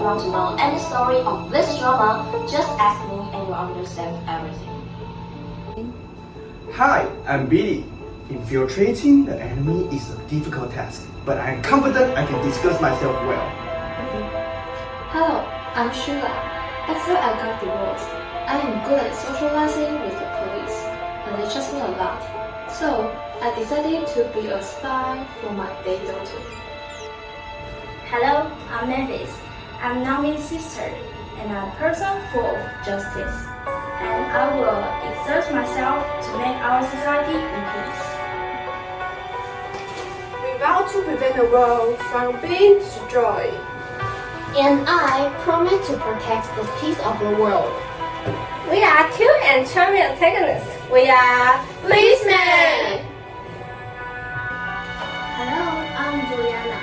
you want to know any story of this drama, just ask me and you'll understand everything. Hi, I'm Billy. Infiltrating the enemy is a difficult task, but I'm confident I can discuss myself well. Hello, I'm Sheila. After I got divorced, I am good at socializing with the police, and they trust me a lot. So, I decided to be a spy for my dead daughter. Hello, I'm Mavis. I'm Naomi's sister, and I'm a person full of justice. And I will exert myself to make our society in peace. We vow to prevent the world from being destroyed. And I promise to protect the peace of the world. We are two charming antagonists. We are policemen. Hello, I'm Juliana.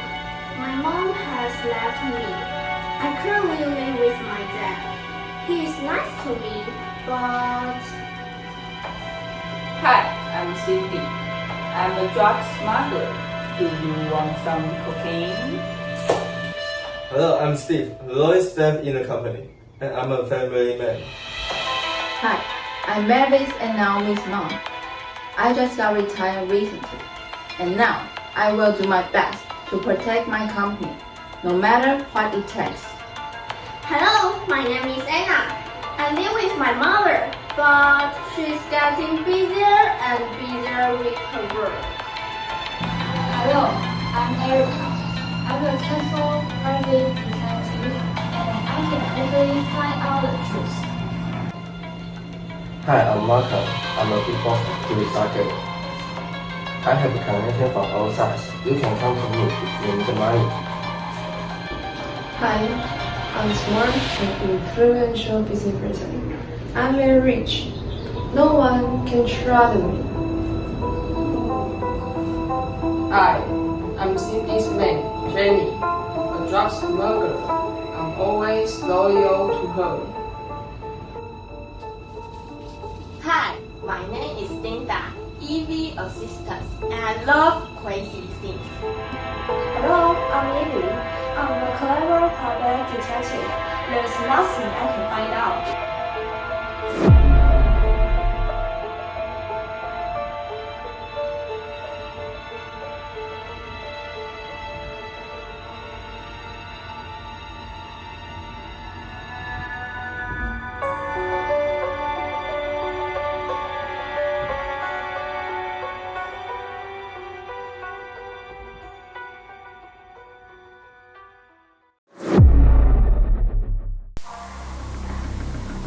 My mom has left me. I currently live with my dad. He is nice to me, but... Hi, I'm Cindy. I'm a drug smuggler. Do you want some cocaine? Hello, I'm Steve, lowest staff in the company, and I'm a family man. Hi, I'm Mavis and Naomi's mom. I just got retired recently, and now I will do my best to protect my company, no matter what it takes. Hello, my name is Anna. I live with my mother, but she's getting busier and busier with her work. Hello, I'm Erica. I'm a careful, private detective, and I can quickly find out the truth. Hi, I'm Marco. I'm a big boss of recycle. I have a connection from all sides. You can come to me if you need money. Hi, I'm smart and influential busy person. I'm very rich. No one can trouble me. Hi, I'm Cindy's man, Jenny, a drug smuggler. I'm always loyal to her. Hi, my name is Linda, EV assistant, and I love crazy things. Hello, I'm Lily. I'm a clever private detective. There's nothing I can find out.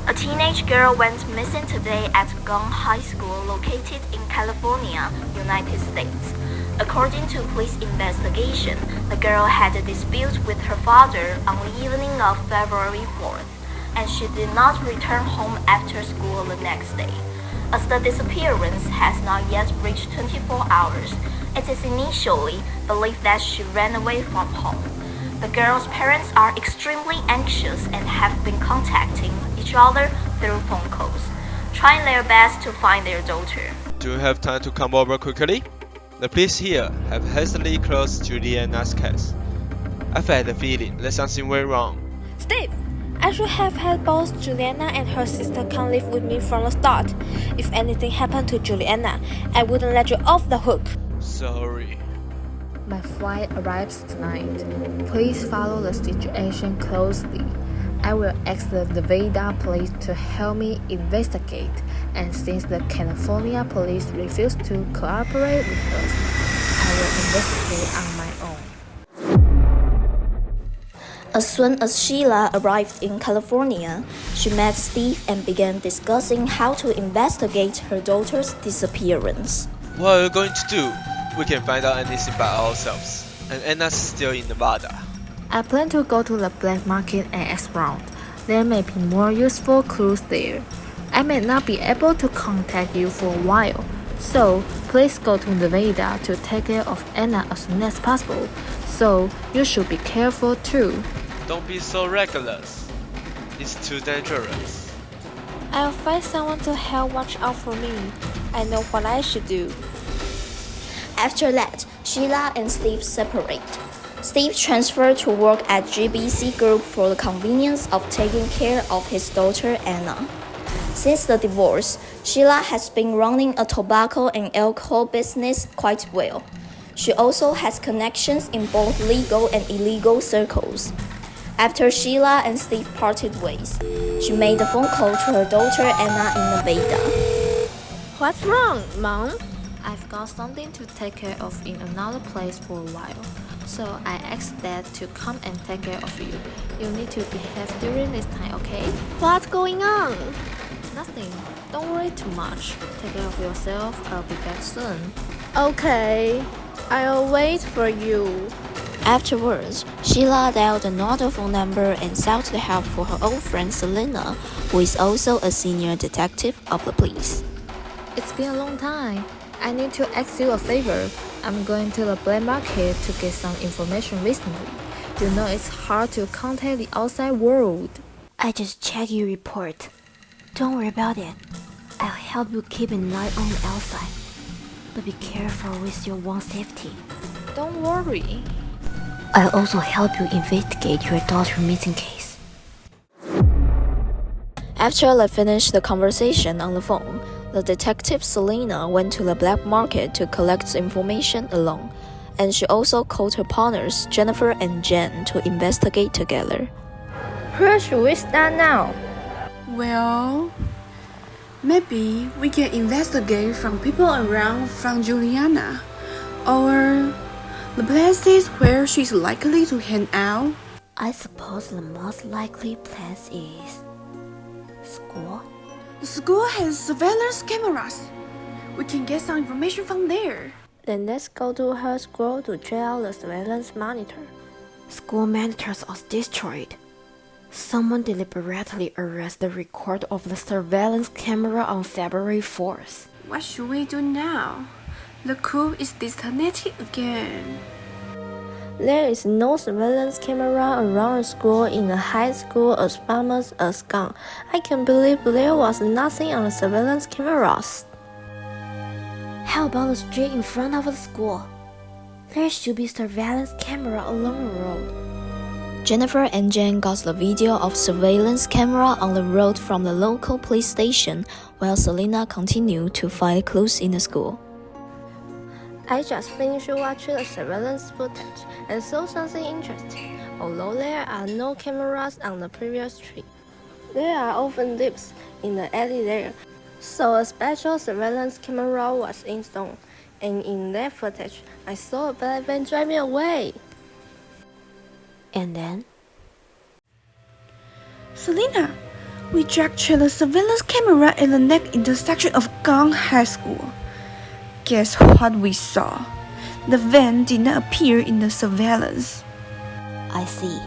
A teenage girl went missing today at Gong High School located in California, United States. According to police investigation, the girl had a dispute with her father on the evening of February 4th, and she did not return home after school the next day. As the disappearance has not yet reached 24 hours, it is initially believed that she ran away from home. The girl's parents are extremely anxious and have been contacting each other through phone calls, trying their best to find their daughter. Do you have time to come over quickly? The police here have hastily closed Juliana's case. I've had a feeling that something went wrong. Steve, I should have had both Juliana and her sister come live with me from the start. If anything happened to Juliana, I wouldn't let you off the hook. Sorry. My flight arrives tonight. Please follow the situation closely. I will ask the Nevada police to help me investigate, and since the California police refuse to cooperate with us, I will investigate on my own. As soon as Sheila arrived in California, she met Steve and began discussing how to investigate her daughter's disappearance. What are you going to do? We can find out anything by ourselves, and Anna's still in Nevada. I plan to go to the black market and ask around. There may be more useful clues there. I may not be able to contact you for a while, so please go to Nevada to take care of Anna as soon as possible. So you should be careful too. Don't be so reckless. It's too dangerous. I'll find someone to help watch out for me. I know what I should do. After that, Sheila and Steve separate. Steve transferred to work at GBC Group for the convenience of taking care of his daughter Anna. Since the divorce, Sheila has been running a tobacco and alcohol business quite well. She also has connections in both legal and illegal circles. After Sheila and Steve parted ways, she made a phone call to her daughter Anna in Nevada. What's wrong, Mom? I've got something to take care of in another place for a while, so I asked Dad to come and take care of you. You need to behave during this time, okay? What's going on? Nothing. Don't worry too much. Take care of yourself. I'll be back soon. Okay, I'll wait for you. Afterwards, Sheila dialed another phone number and sought the help for her old friend Selena, who is also a senior detective of the police. It's been a long time. I need to ask you a favor. I'm going to the black market to get some information recently. You know it's hard to contact the outside world. I just checked your report. Don't worry about it. I'll help you keep an eye on the outside. But be careful with your own safety. Don't worry. I'll also help you investigate your daughter's missing case. After they finished the conversation on the phone, the detective Selena went to the black market to collect information alone, and she also called her partners Jennifer and Jen to investigate together. Where should we start now? Well, maybe we can investigate from people around from Juliana, or the places where she's likely to hang out. I suppose the most likely place is school. The school has surveillance cameras. We can get some information from there. Then let's go to her school to check out the surveillance monitor. School monitors are destroyed. Someone deliberately erased the record of the surveillance camera on February 4th. What should we do now? The coup is disconnected again. There is no surveillance camera around the school in the high school as famous as gone. I can't believe there was nothing on the surveillance cameras. How about the street in front of the school? There should be surveillance camera along the road. Jennifer and Jen got the video of surveillance camera on the road from the local police station, while Selena continued to find clues in the school. I just finished watching the surveillance footage and saw something interesting. Although there are no cameras on the previous street, there are often dips in the alley there, so a special surveillance camera was installed, and in that footage, I saw a black van driving away. And then? Selena, we checked the surveillance camera at the next intersection of Gong High School. Guess what we saw? The van did not appear in the surveillance. I see.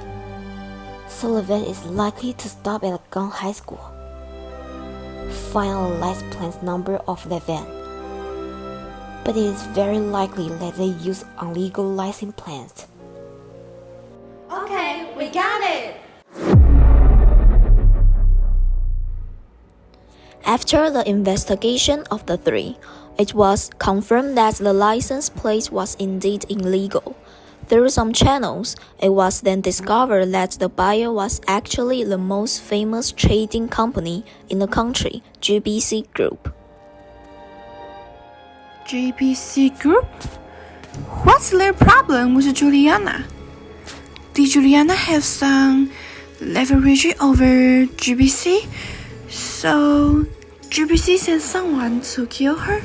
So the van is likely to stop at Gong High School. Find the license plate number of the van. But it is very likely that they use illegal license plates. Okay, we got it! After the investigation of the three, it was confirmed that the license plate was indeed illegal. Through some channels, it was then discovered that the buyer was actually the most famous trading company in the country, GBC Group. GBC Group? What's their problem with Juliana? Did Juliana have some leverage over GBC? So GBC sent someone to kill her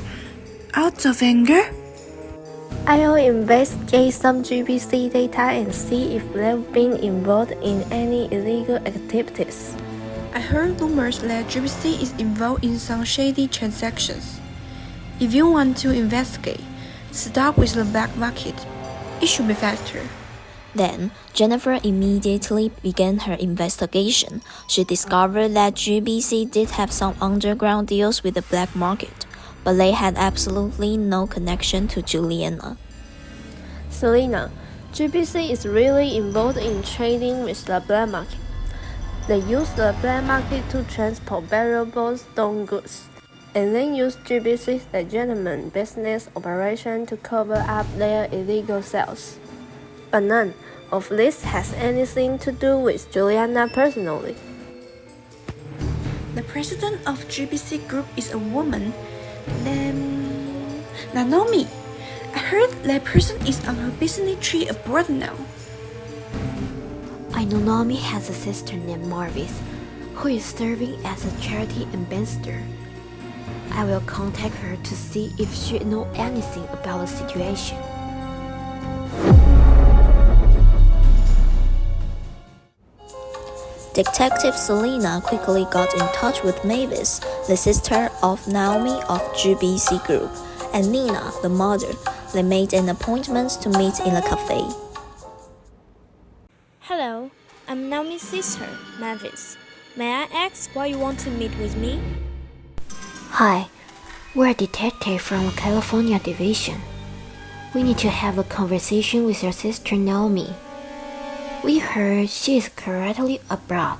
out of anger? I'll investigate some GBC data and see if they've been involved in any illegal activities. I heard rumors that GBC is involved in some shady transactions. If you want to investigate, start with the black market. It should be faster. Then, Jennifer immediately began her investigation. She discovered that GBC did have some underground deals with the black market, but they had absolutely no connection to Juliana. Selena, GBC is really involved in trading with the black market. They use the black market to transport valuable stolen goods, and then use GBC's legitimate business operation to cover up their illegal sales. but none of this has anything to do with Juliana personally. The president of GBC Group is a woman named Naomi. I heard that person is on her business trip abroad now. I know Naomi has a sister named Marvis, who is serving as a charity ambassador. I will contact her to see if she knows anything about the situation. Detective Selena quickly got in touch with Mavis, the sister of Naomi of GBC Group, and Nina, the mother. They made an appointment to meet in a cafe. Hello, I'm Naomi's sister, Mavis. May I ask why you want to meet with me? Hi, we're a detective from the California division. We need to have a conversation with your sister Naomi. We heard she is currently abroad.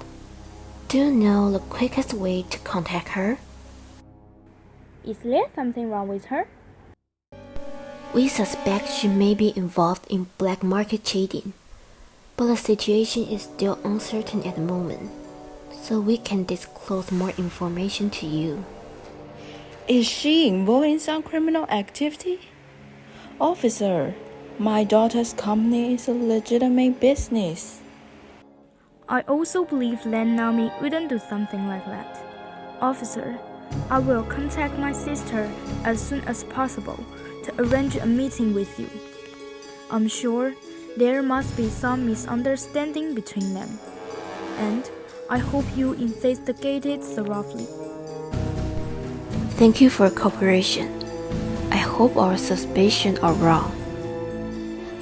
Do you know the quickest way to contact her? Is there something wrong with her? We suspect she may be involved in black market trading, but the situation is still uncertain at the moment, so we can disclose more information to you. Is she involved in some criminal activity? Officer, my daughter's company is a legitimate business. I also believe that Naomi wouldn't do something like that. Officer, I will contact my sister as soon as possible to arrange a meeting with you. I'm sure there must be some misunderstanding between them, and I hope you investigate it thoroughly. Thank you for your cooperation. I hope our suspicions are wrong.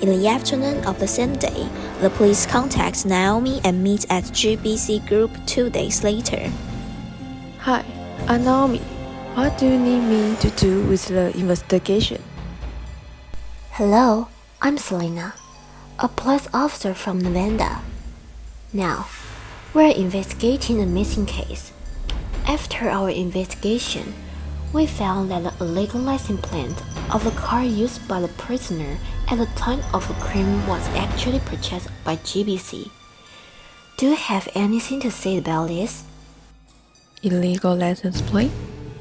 In the afternoon of the same day, the police contact Naomi and meet at GBC Group 2 days later. Hi, I'm Naomi. What do you need me to do with the investigation? Hello, I'm Selena, a police officer from Nevada. Now, we're investigating a missing case. After our investigation, we found that the illegal license plate of the car used by the prisoner at the time of the crime was actually purchased by GBC. Do you have anything to say about this? Illegal license plate?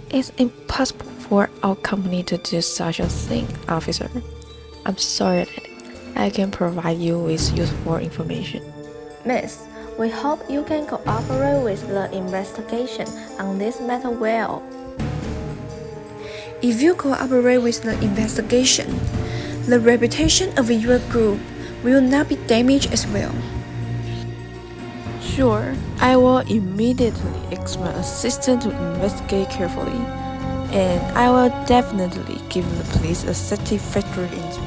It's impossible for our company to do such a thing, officer. I'm sorry that I can provide you with useful information. Miss, we hope you can cooperate with the investigation on this matter well. If you cooperate with the investigation, the reputation of your group will not be damaged as well. Sure, I will immediately ask my assistant to investigate carefully, and I will definitely give the police a satisfactory answer.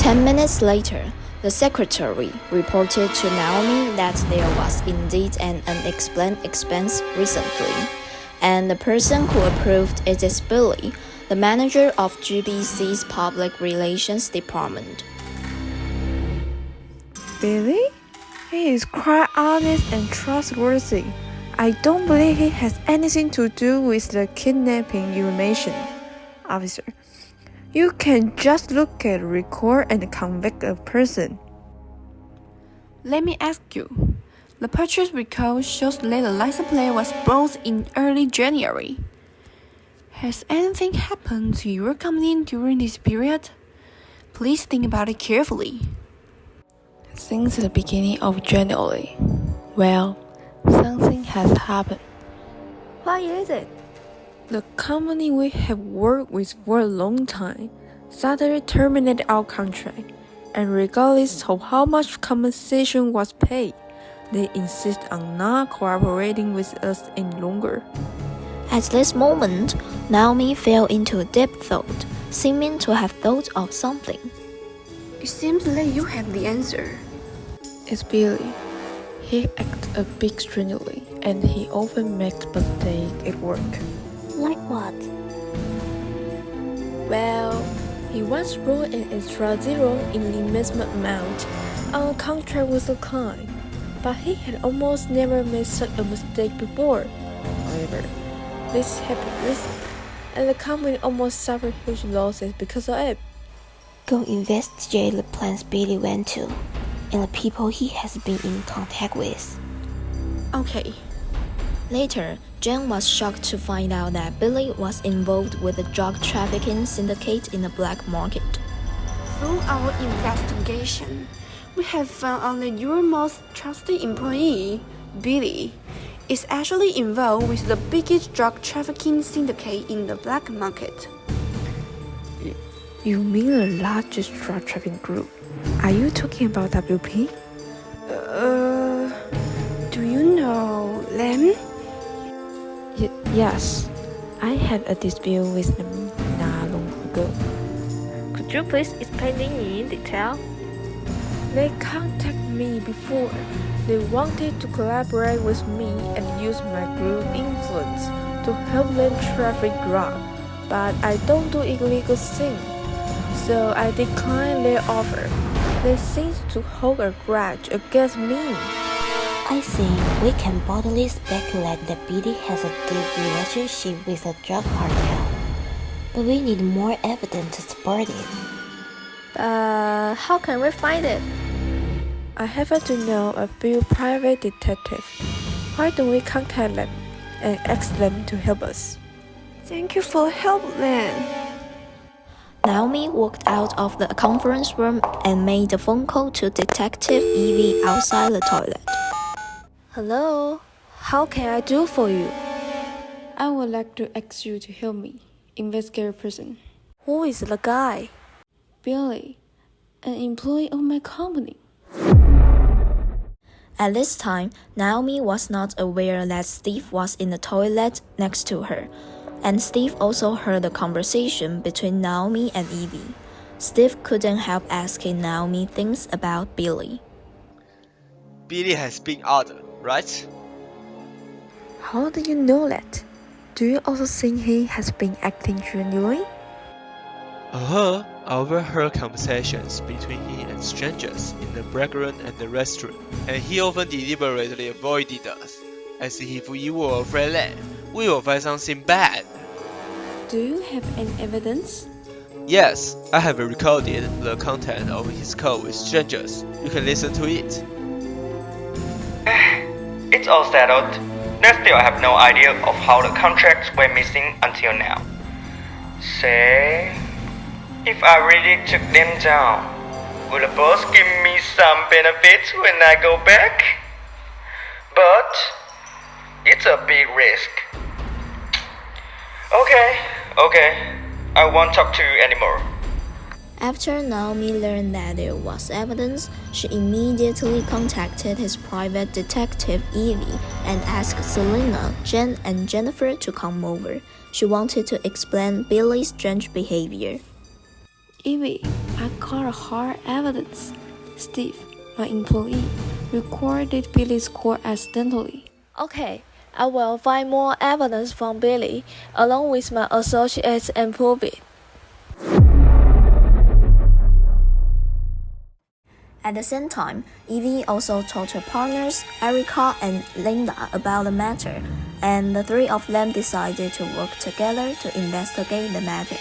10 minutes later, the secretary reported to Naomi that there was indeed an unexplained expense recently, and the person who approved it is Billy, the manager of GBC's public relations department. Billy? He is quite honest and trustworthy. I don't believe he has anything to do with the kidnapping you mentioned, officer. You can just look at the record and convict a person. Let me ask you. The purchase record shows that the license plate was bought in early January. Has anything happened to your company during this period? Please think about it carefully. Since the beginning of January, well, something has happened. What is it? The company we have worked with for a long time suddenly terminated our contract, and regardless of how much compensation was paid, they insist on not cooperating with us any longer. At this moment, Naomi fell into a deep thought, seeming to have thought of something. It seems that you have the answer. It's Billy. He acts a bit strangely, and he often makes mistakes at work. Like what? Well, he once wrote an extra zero in the investment amount on a contract with a client, but he had almost never made such a mistake before. However, this happened recently, and the company almost suffered huge losses because of it. Go investigate the plans Billy went to and the people he has been in contact with. Okay. Later, Jen was shocked to find out that Billy was involved with a drug trafficking syndicate in the black market. Through our investigation, we have found out that your most trusted employee, Billy, is actually involved with the biggest drug trafficking syndicate in the black market. You mean the largest drug trafficking group? Are you talking about WP? Do you know them? Yes, I had a dispute with them not long ago. Could you please explain in detail? They contacted me before. They wanted to collaborate with me and use my group influence to help them traffic drugs, but I don't do illegal things, so I declined their offer. They seem to hold a grudge against me. I think we can boldly speculate that Billy has a deep relationship with the drug cartel, but we need more evidence to support it. How can we find it? I happen to know a few private detectives. Why don't we contact them and ask them to help us? Thank you for help then. Naomi walked out of the conference room and made a phone call to Detective Evie outside the toilet. Hello, how can I do for you? I would like to ask you to help me investigate a person. Who is the guy? Billy, an employee of my company. At this time, Naomi was not aware that Steve was in the toilet next to her, and Steve also heard the conversation between Naomi and Evie. Steve couldn't help asking Naomi things about Billy. Billy has been out, right? How do you know that? Do you also think he has been acting genuinely? I overheard conversations between him and strangers in the break room and the restaurant, and he often deliberately avoided us, as if we were afraid that we will find something bad. Do you have any evidence? Yes, I have recorded the content of his call with strangers. You can listen to it. It's all settled. They still have no idea of how the contracts went missing until now. Say, if I really took them down, will the boss give me some benefits when I go back? But it's a big risk. Okay, I won't talk to you anymore. After Naomi learned that there was evidence, she immediately contacted his private detective Evie and asked Selena, Jen, and Jennifer to come over. She wanted to explain Billy's strange behavior. Evie, I got hard evidence. Steve, my employee, recorded Billy's call accidentally. Okay, I will find more evidence from Billy, along with my associates, and prove it. At the same time, Evie also told her partners, Erica and Linda, about the matter, and the three of them decided to work together to investigate the matter.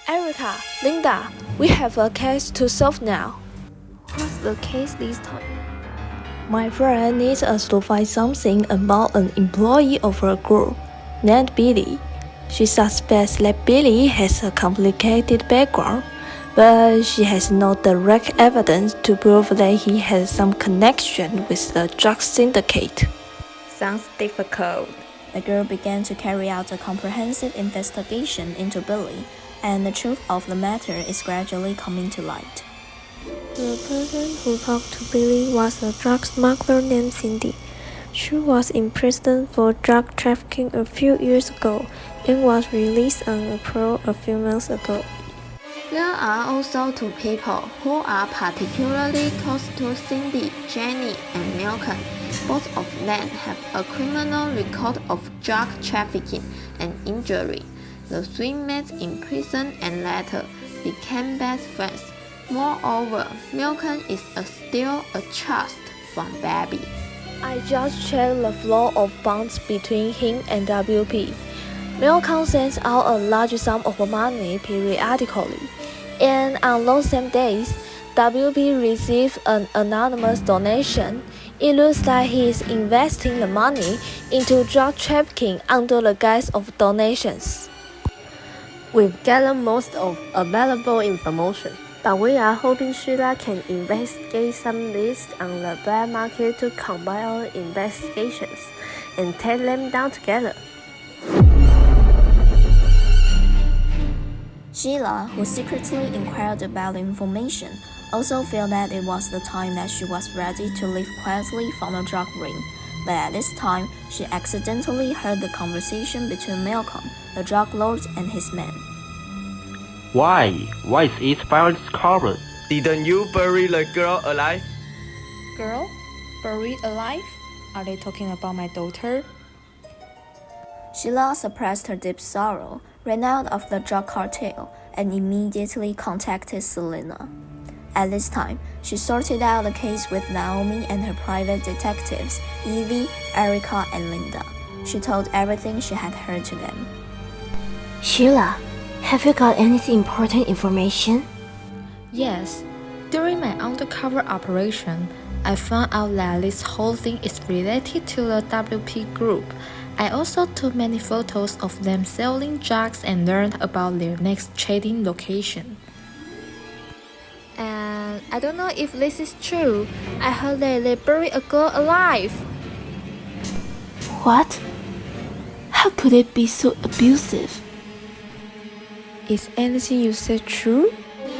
Erica, Linda, we have a case to solve now. What's the case this time? My friend needs us to find something about an employee of her group named Billy. She suspects that Billy has a complicated background, but she has no direct evidence to prove that he has some connection with the drug syndicate. Sounds difficult. The girl began to carry out a comprehensive investigation into Billy, and the truth of the matter is gradually coming to light. The person who talked to Billy was a drug smuggler named Cindy. She was in prison for drug trafficking a few years ago and was released on parole a few months ago. There are also two people who are particularly close to Cindy, Jenny, and Malcolm. Both of them have a criminal record of drug trafficking and injury. The three met in prison and later became best friends. Moreover, Malcolm is still a trust fund baby. I just checked the flow of funds between him and WP. Malcolm sends out a large sum of money periodically. And on those same days, WP received an anonymous donation. It looks like he is investing the money into drug trafficking under the guise of donations. We've gathered most of available information, but we are hoping Sheila can investigate some lists on the black market to combine our investigations and take them down together. Sheila, who secretly inquired about the information, also felt that it was the time that she was ready to leave quietly from the drug ring. But at this time, she accidentally heard the conversation between Malcolm, the drug lord, and his men. Why? Why is it finally discovered? Didn't you bury the girl alive? Girl? Buried alive? Are they talking about my daughter? Sheila suppressed her deep sorrow, ran out of the drug cartel, and immediately contacted Selena. At this time, she sorted out the case with Naomi and her private detectives, Evie, Erica, and Linda. She told everything she had heard to them. Sheila, have you got anything important information? Yes. During my undercover operation, I found out that this whole thing is related to the WP group. I also took many photos of them selling drugs and learned about their next trading location. And I don't know if this is true. I heard that they buried a girl alive. What? How could it be so abusive? Is anything you said true?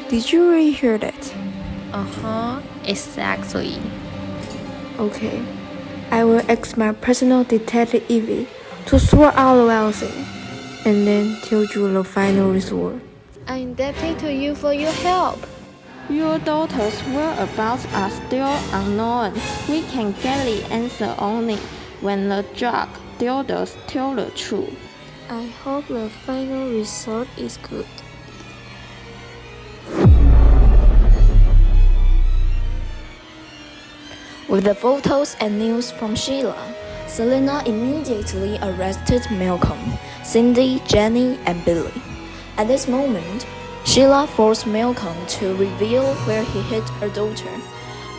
Did you really hear that? Exactly. Okay. I will ask my personal detective Evie to sort out the whole thing, and then tell you the final result. I'm indebted to you for your help. Your daughter's whereabouts are still unknown. We can get the answer only when the drug dealers tell the truth. I hope the final result is good. With the photos and news from Sheila, Selena immediately arrested Malcolm, Cindy, Jenny, and Billy. At this moment, Sheila forced Malcolm to reveal where he hid her daughter.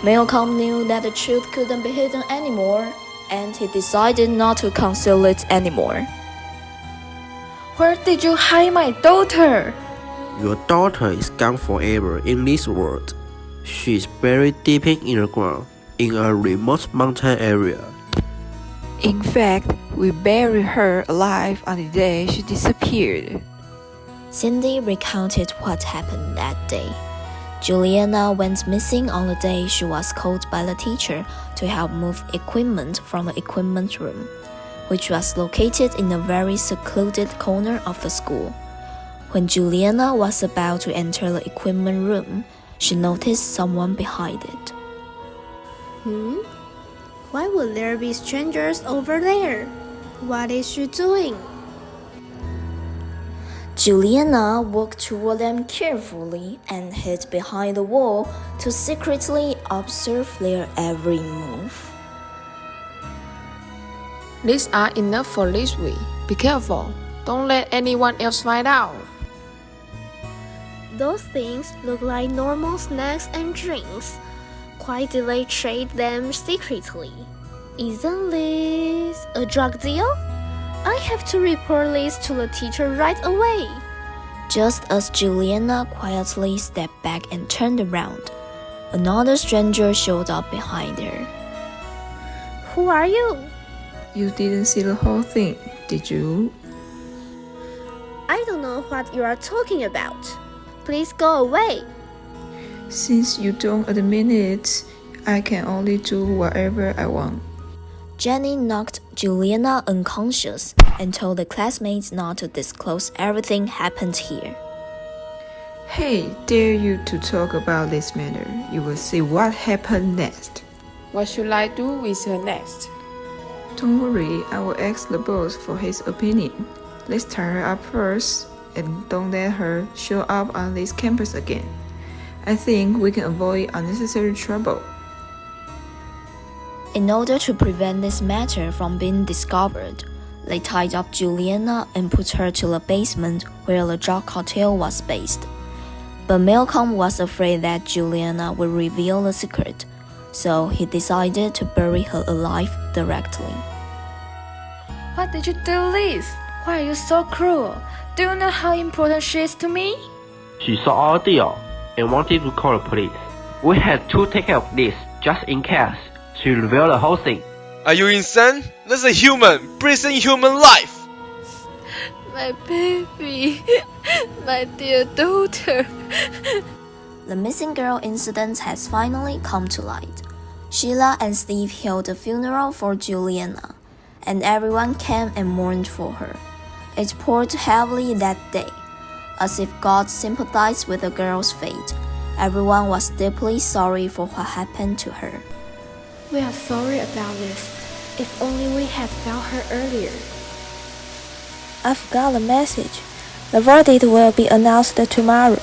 Malcolm knew that the truth couldn't be hidden anymore, and he decided not to conceal it anymore. Where did you hide my daughter? Your daughter is gone forever in this world. She is buried deep in the ground in a remote mountain area. In fact, we buried her alive on the day she disappeared. Cindy recounted what happened that day. Juliana went missing on the day she was called by the teacher to help move equipment from the equipment room, which was located in a very secluded corner of the school. When Juliana was about to enter the equipment room, she noticed someone behind it. Why would there be strangers over there? What is she doing? Juliana walked toward them carefully and hid behind the wall to secretly observe their every move. These are enough for this week. Be careful. Don't let anyone else find out. Those things look like normal snacks and drinks. Why did they trade them secretly? Isn't this a drug deal? I have to report this to the teacher right away. Just as Juliana quietly stepped back and turned around, another stranger showed up behind her. Who are you? You didn't see the whole thing, did you? I don't know what you are talking about. Please go away. Since you don't admit it, I can only do whatever I want. Jenny knocked Juliana unconscious and told the classmates not to disclose everything happened here. Hey, dare you to talk about this matter. You will see what happened next. What should I do with her next? Don't worry, I will ask the boss for his opinion. Let's tie her up first, and don't let her show up on this campus again. I think we can avoid unnecessary trouble. In order to prevent this matter from being discovered, they tied up Juliana and put her to the basement where the drug cartel was based. But Malcolm was afraid that Juliana would reveal the secret, so he decided to bury her alive directly. Why did you do this? Why are you so cruel? Do you know how important she is to me? She saw our deal and wanted to call the police. We had to take care of this just in case she revealed the whole thing. Are you insane? That's a human, breathing human life! My baby, my dear daughter. The missing girl incident has finally come to light. Sheila and Steve held a funeral for Juliana, and everyone came and mourned for her. It poured heavily that day. As if God sympathized with the girl's fate, everyone was deeply sorry for what happened to her. We are sorry about this. If only we had found her earlier. I've got a message. The verdict will be announced tomorrow.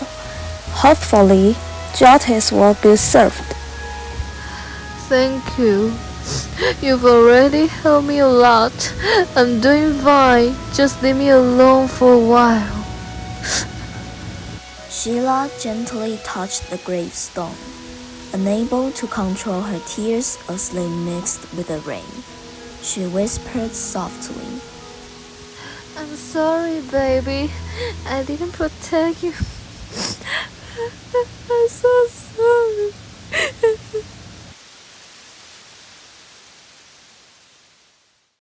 Hopefully, justice will be served. Thank you. You've already helped me a lot. I'm doing fine. Just leave me alone for a while. Sheila gently touched the gravestone, unable to control her tears as they mixed with the rain. She whispered softly, I'm sorry, baby. I didn't protect you. I'm so sorry.